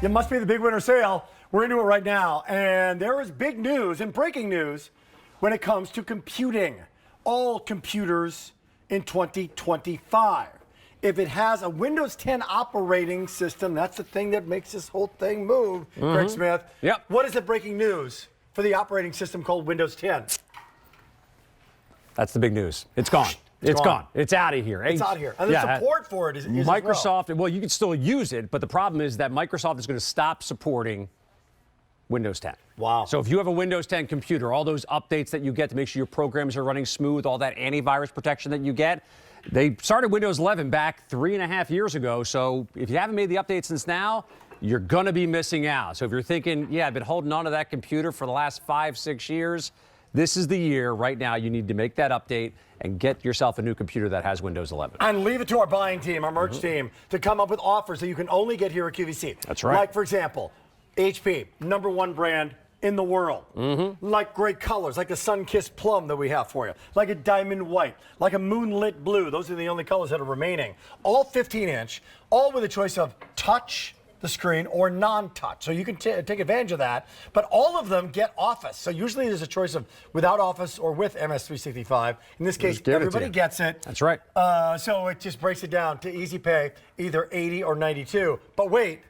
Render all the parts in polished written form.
It must be the big winter sale. We're into it right now. And there is big news and breaking news when it comes to computing. All computers in 2025. If it has a Windows 10 operating system, that's the thing that makes this whole thing move, Greg Smith. Yep. What is the breaking news for the operating system called Windows 10? That's the big news. It's gone. It's gone. It's out of here. It's out of here. And the support for it is Microsoft, well, you can still use it, but the problem is that Microsoft is going to stop supporting Windows 10. Wow. So if you have a Windows 10 computer, all those updates that you get to make sure your programs are running smooth, all that antivirus protection that you get, they started Windows 11 back 3.5 years ago. So if you haven't made the update since now, you're going to be missing out. So if you're thinking, yeah, I've been holding on to that computer for the last 5-6 years, this is the year right now you need to make that update and get yourself a new computer that has Windows 11. And leave it to our buying team, our merch team, to come up with offers that you can only get here at QVC. That's right. Like, for example, HP, #1 brand in the world. Like great colors, like the sun-kissed plum that we have for you. Like a diamond white, like a moonlit blue. Those are the only colors that are remaining. All 15-inch, all with a choice of touch the screen or non-touch. So you can take advantage of that. But all of them get Office. So usually there's a choice of without Office or with MS365. In this case, everybody gets it. That's right. So it just breaks it down to easy pay, either 80 or 92. But wait,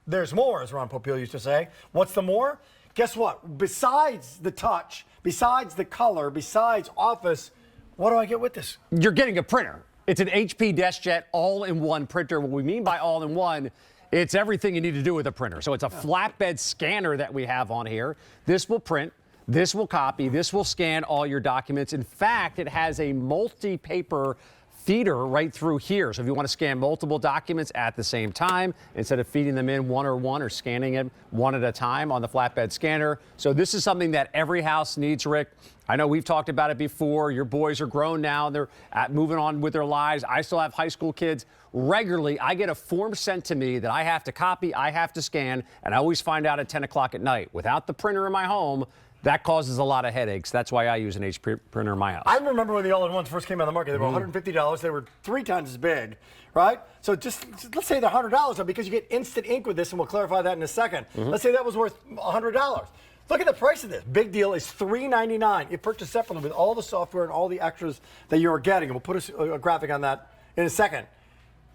there's more, as Ron Popeil used to say. What's the more? Guess what? Besides the touch, besides the color, besides Office, what do I get with this? You're getting a printer. It's an HP DeskJet all-in-one printer. What we mean by all-in-one, it's everything you need to do with a printer. So it's a flatbed scanner that we have on here. This will print, this will copy, this will scan all your documents. In fact, it has a multi-paper feeder right through here. So if you want to scan multiple documents at the same time, instead of feeding them in one or scanning it one at a time on the flatbed scanner. So this is something that every house needs, Rick. I know we've talked about it before. Your boys are grown now. They're moving on with their lives. I still have high school kids. Regularly, I get a form sent to me that I have to copy, I have to scan, and I always find out at 10 o'clock at night. Without the printer in my home, that causes a lot of headaches. That's why I use an HP printer in my house. I remember when the all-in-ones first came on the market. They were $150. They were 3 times as big, right? So just let's say they're $100 because you get instant ink with this, and we'll clarify that in a second. Let's say that was worth $100. Look at the price of this. Big deal is $399. You purchase separately with all the software and all the extras that you're getting. And we'll put a graphic on that in a second.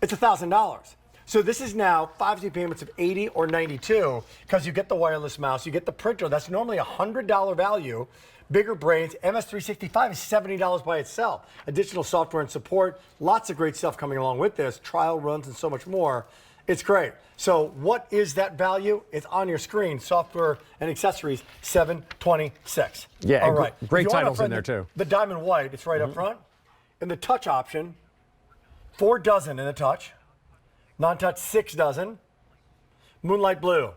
It's $1,000. So this is now 5 easy payments of $80 or $92 because you get the wireless mouse, you get the printer. That's normally a $100 value. Bigger brains. MS365 is $70 by itself. Additional software and support. Lots of great stuff coming along with this. Trial runs and so much more. It's great. So what is that value? It's on your screen. Software and accessories, $726. Yeah, all right. Great titles in there too. The diamond white, it's right up front. And the touch option, 4 dozen in the touch. Non-touch, 6 dozen. Moonlight blue.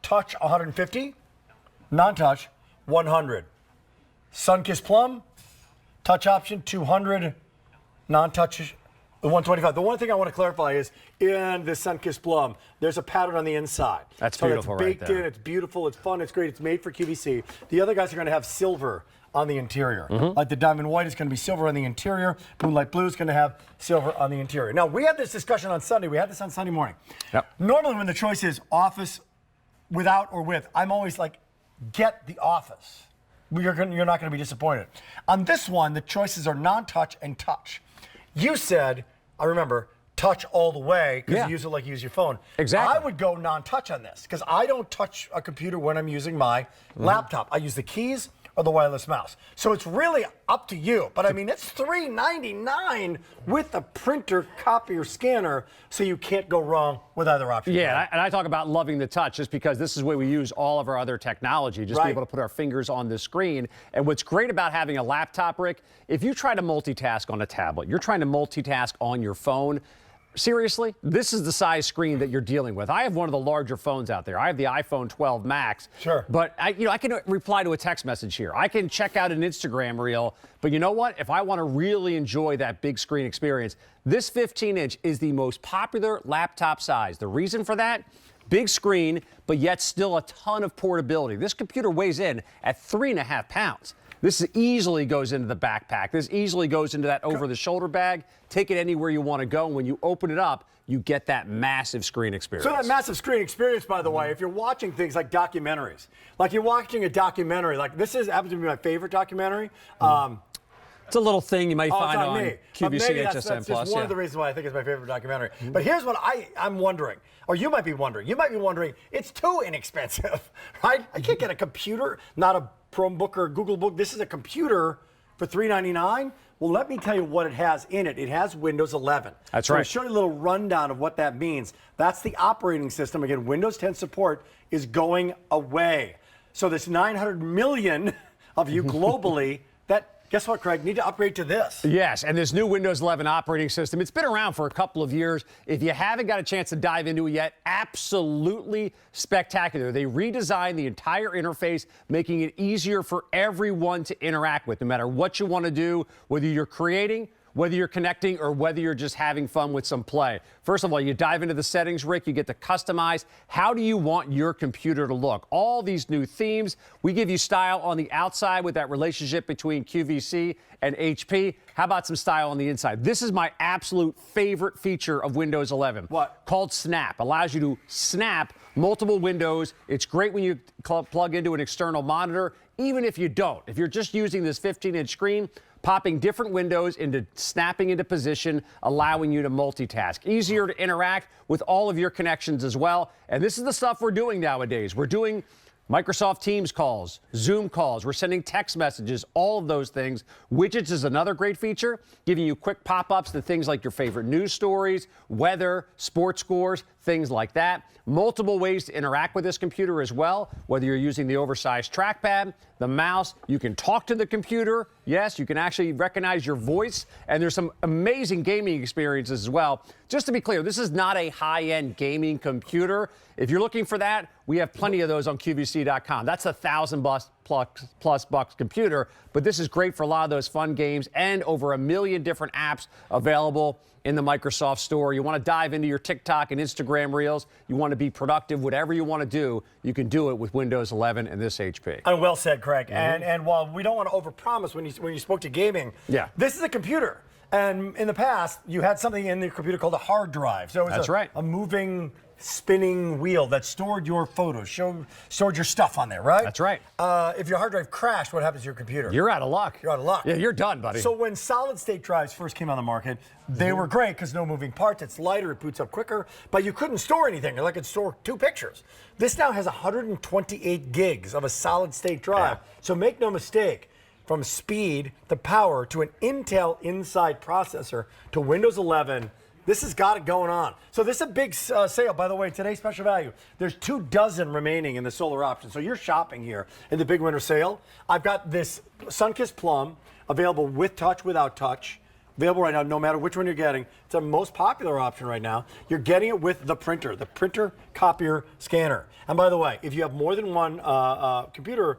Touch, 150. Non-touch, 100. Sun-kissed plum. Touch option, 200. Non-touch, 125. The one thing I want to clarify is in the sun-kissed plum, there's a pattern on the inside. That's beautiful right there. It's baked in. It's beautiful. It's fun. It's great. It's made for QVC. The other guys are going to have silver on the interior. Like the diamond white is going to be silver on the interior. Moonlight blue is going to have silver on the interior. Now, we had this discussion on Sunday. We had this on Sunday morning. Yep. Normally, when the choice is Office without or with, I'm always like, get the Office. You're not going to be disappointed. On this one, the choices are non-touch and touch. You said, I remember, touch all the way because you use it like you use your phone. Exactly. I would go non-touch on this because I don't touch a computer when I'm using my laptop. I use the keys or the wireless mouse. So it's really up to you. But I mean, it's $399 with a printer, copier, scanner, so you can't go wrong with either option. Yeah, and I talk about loving the touch just because this is where we use all of our other technology, just be able to put our fingers on the screen. And what's great about having a laptop, Rick, if you try to multitask on a tablet, you're trying to multitask on your phone, seriously, this is the size screen that you're dealing with. I have one of the larger phones out there. I have the iPhone 12 Max. Sure. But I can reply to a text message here. I can check out an Instagram reel. But you know what? If I want to really enjoy that big screen experience, this 15-inch is the most popular laptop size. The reason for that? Big screen, but yet still a ton of portability. This computer weighs in at 3.5 pounds. This easily goes into the backpack. This easily goes into that over-the-shoulder bag. Take it anywhere you want to go. And when you open it up, you get that massive screen experience. So that massive screen experience, by the way, if you're watching things like documentaries, like you're watching a documentary, like this happens to be my favorite documentary. It's a little thing you might find on QVC that's HSN Plus. That's one of the reasons why I think it's my favorite documentary. But here's what I'm wondering, or you might be wondering. You might be wondering, it's too inexpensive, right? I can't get a computer, not a Chromebook or Google Book. This is a computer for $399. Well, let me tell you what it has in it. It has Windows 11. That's so right. I'll show you a little rundown of what that means. That's the operating system. Again, Windows 10 support is going away. So this 900 million of you globally that, guess what, Craig, need to upgrade to this. Yes, and this new Windows 11 operating system, it's been around for a couple of years. If you haven't got a chance to dive into it yet, absolutely spectacular. They redesigned the entire interface, making it easier for everyone to interact with, no matter what you want to do, whether you're creating, whether you're connecting, or whether you're just having fun with some play. First of all, you dive into the settings, Rick. You get to customize. How do you want your computer to look? All these new themes. We give you style on the outside with that relationship between QVC and HP. How about some style on the inside? This is my absolute favorite feature of Windows 11. What? Called Snap. Allows you to snap multiple windows. It's great when you plug into an external monitor, even if you don't. If you're just using this 15-inch screen, popping different windows into snapping into position, allowing you to multitask. Easier to interact with all of your connections as well. And this is the stuff we're doing nowadays. We're doing Microsoft Teams calls, Zoom calls. We're sending text messages, all of those things. Widgets is another great feature, giving you quick pop-ups to things like your favorite news stories, weather, sports scores, things like that. Multiple ways to interact with this computer as well, whether you're using the oversized trackpad, the mouse. You can talk to the computer. Yes, you can actually recognize your voice, and there's some amazing gaming experiences as well. Just to be clear, this is not a high-end gaming computer. If you're looking for that, we have plenty of those on QVC.com. That's a $1,000+ computer, but this is great for a lot of those fun games and over 1 million different apps available in the Microsoft Store. You want to dive into your TikTok and Instagram Reels. You want to be productive. Whatever you want to do, you can do it with Windows 11 and this HP. And well said, Craig. And while we don't want to overpromise when you spoke to gaming, this is a computer. And in the past, you had something in the computer called a hard drive. So it was a moving, spinning wheel that stored your photos, stored your stuff on there, right? That's right. If your hard drive crashed, what happens to your computer? You're out of luck. You're out of luck. Yeah, you're done, buddy. So when solid-state drives first came on the market, they were great because no moving parts. It's lighter, it boots up quicker, but you couldn't store anything. Like it could store 2 pictures. This now has 128 gigs of a solid-state drive. So make no mistake. From speed to power to an Intel Inside processor to Windows 11, this has got it going on. So this is a big sale. By the way, today's special value, there's 24 remaining in the solar option. So you're shopping here in the big winter sale. I've got this Sunkissed Plum available with touch, without touch. Available right now, no matter which one you're getting. It's the most popular option right now. You're getting it with the printer copier scanner. And by the way, if you have more than one computer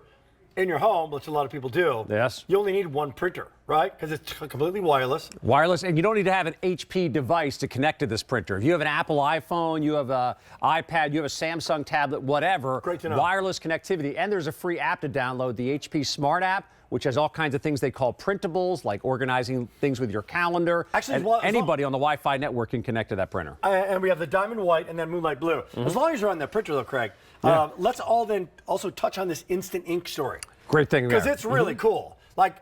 in your home, which a lot of people do, you only need one printer, right? Because it's completely wireless. Wireless, and you don't need to have an HP device to connect to this printer. If you have an Apple iPhone, you have an iPad, you have a Samsung tablet, whatever, great to know. Wireless connectivity. And there's a free app to download, the HP Smart app, which has all kinds of things they call printables, like organizing things with your calendar. Actually, anybody on the Wi-Fi network can connect to that printer. And we have the Diamond White and then Moonlight Blue. As long as you're on that printer, though, Craig, let's all then also touch on this Instant Ink story. Great thing there. Because it's really cool. Like,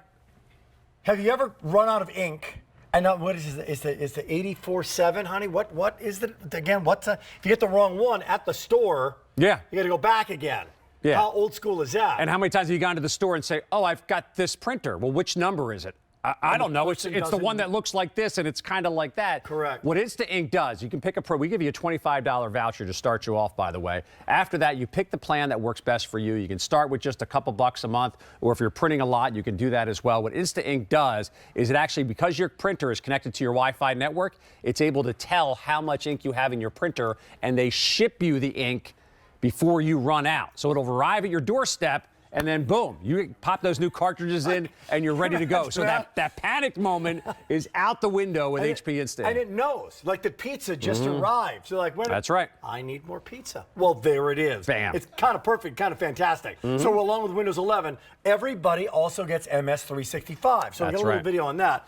have you ever run out of ink? And what is it? It's the 84.7, honey? What is it? Again, if you get the wrong one at the store, you got to go back again. Yeah. How old school is that? And how many times have you gone to the store and say, oh, I've got this printer. Well, which number is it? I don't know. It's the one that looks like this, and it's kind of like that. Correct. What Instant Ink does, you can pick we give you a $25 voucher to start you off, by the way. After that, you pick the plan that works best for you. You can start with just a couple bucks a month, or if you're printing a lot, you can do that as well. What Instant Ink does is it actually, because your printer is connected to your Wi-Fi network, it's able to tell how much ink you have in your printer, and they ship you the ink before you run out. So it'll arrive at your doorstep, and then boom, you pop those new cartridges in, and you're ready to go. So that panic moment is out the window with HP Instant. And it knows, like the pizza just arrived. So like, that's right. I need more pizza. Well, there it is. Bam. It's kind of perfect, kind of fantastic. So along with Windows 11, everybody also gets MS365. So we got a little video on that.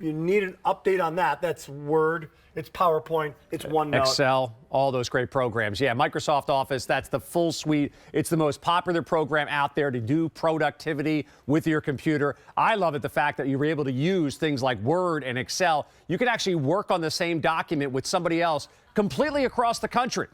you need an update on that, that's Word, it's PowerPoint, it's OneNote. Excel, all those great programs. Yeah, Microsoft Office, that's the full suite. It's the most popular program out there to do productivity with your computer. I love it, the fact that you're able to use things like Word and Excel. You can actually work on the same document with somebody else completely across the country,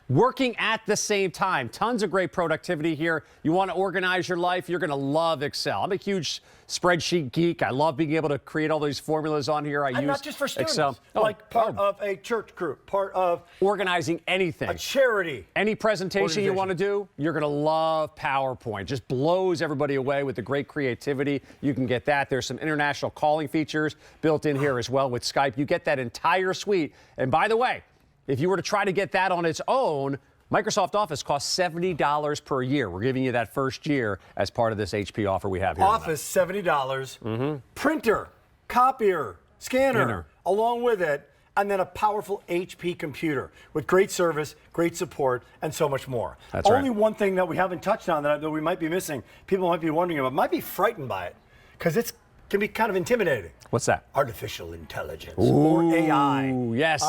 working at the same time. Tons of great productivity here. You want to organize your life, you're going to love Excel. I'm a huge spreadsheet geek. I love being able to create all these formulas on here. I use not just for students, Excel. like part of a church group, part of organizing anything. a charity. Any presentation you want to do, you're going to love PowerPoint. Just blows everybody away with the great creativity. You can get that. There's some international calling features built in here as well with Skype. You get that entire suite. And by the way, if you were to try to get that on its own, Microsoft Office costs $70 per year. We're giving you that first year as part of this HP offer we have here. Office, $70. Printer, copier, scanner, along with it, and then a powerful HP computer with great service, great support, and so much more. That's Only right. one thing that we haven't touched on that we might be missing, people might be wondering about, might be frightened by it, because it can be kind of intimidating. What's that? Artificial intelligence, or AI. Yes.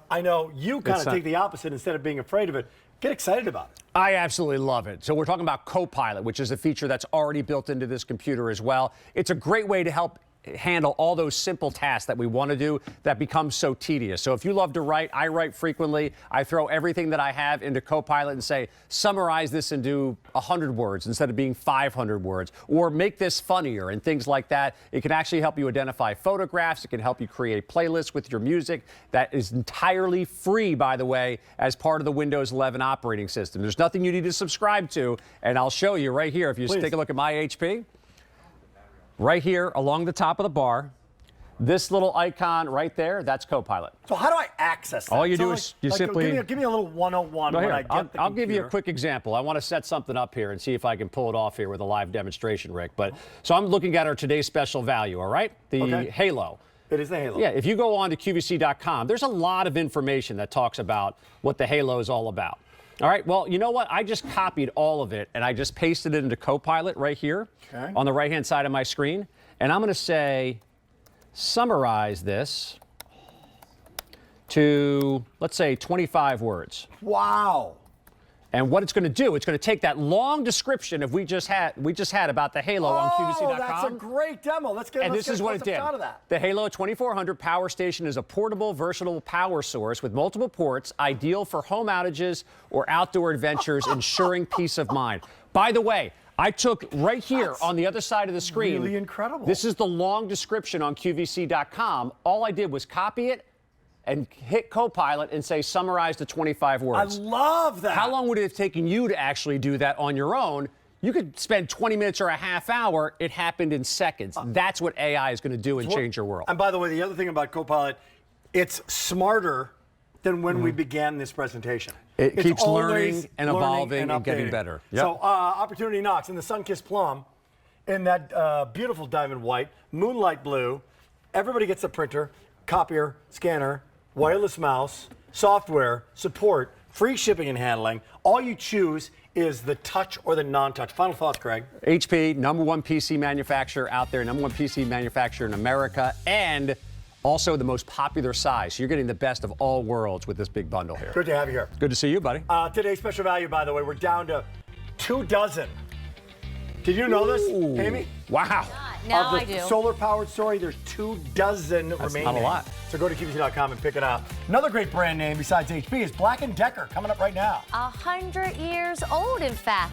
I know you kind of take the opposite. Instead of being afraid of it, get excited about it. I absolutely love it. So we're talking about Copilot, which is a feature that's already built into this computer as well. It's a great way to help handle all those simple tasks that we want to do that become so tedious. So if you love to write, I write frequently. I throw everything that I have into Copilot and say, summarize this and do 100 words instead of being 500 words, or make this funnier and things like that. It can actually help you identify photographs. It can help you create playlists with your music. That is entirely free, by the way, as part of the Windows 11 operating system. There's nothing you need to subscribe to, and I'll show you right here. If you just take a look at my HP, right here along the top of the bar, this little icon right there, that's Copilot. So how do I access that? All you do is you simply... Give me a little 101 when I get the I'll give you a computer. quick example. I want to set something up here and see if I can pull it off here with a live demonstration, Rick. So I'm looking at our today's special value, all right? The Halo. It is the Halo. Yeah, if you go on to QVC.com, there's a lot of information that talks about what the Halo is all about. All right, well, you know what? I just copied all of it, and I just pasted it into Copilot right here on the right-hand side of my screen. And I'm going to say, summarize this to, let's say, 25 words. Wow. And what it's going to do, it's going to take that long description of we just had about the Halo on QVC.com. That's a great demo. Let's get this is what it did. out of that. The Halo 2400 Power Station is a portable, versatile power source with multiple ports, ideal for home outages or outdoor adventures, ensuring peace of mind. By the way, I took right here on the other side of the screen. Really incredible. This is the long description on QVC.com. All I did was copy it and hit Copilot and say, summarize the 25 words. I love that. How long would it have taken you to actually do that on your own? You could spend 20 minutes or a half hour. It happened in seconds. That's what AI is going to do and change your world. And by the way, the other thing about Copilot, it's smarter than when we began this presentation. It keeps always learning and evolving and getting updating. better. So opportunity knocks in the sun-kissed plum, in that beautiful diamond white, moonlight blue. Everybody gets a printer, copier, scanner, wireless mouse, software, support, free shipping and handling. All you choose is the touch or the non-touch. Final thoughts, Craig. HP, #1 PC manufacturer out there, #1 PC manufacturer in America, and also the most popular size. So you're getting the best of all worlds with this big bundle here. Good to have you here. Good to see you, buddy. Today's special value, by the way, we're down to 2 dozen. Did you know this, Amy? Wow. Now Of I the do. solar-powered story, there's 2 dozen remaining. not a lot. So go to QVC.com and pick it up. Another great brand name besides HP is Black & Decker, coming up right now. 100 years old, in fact.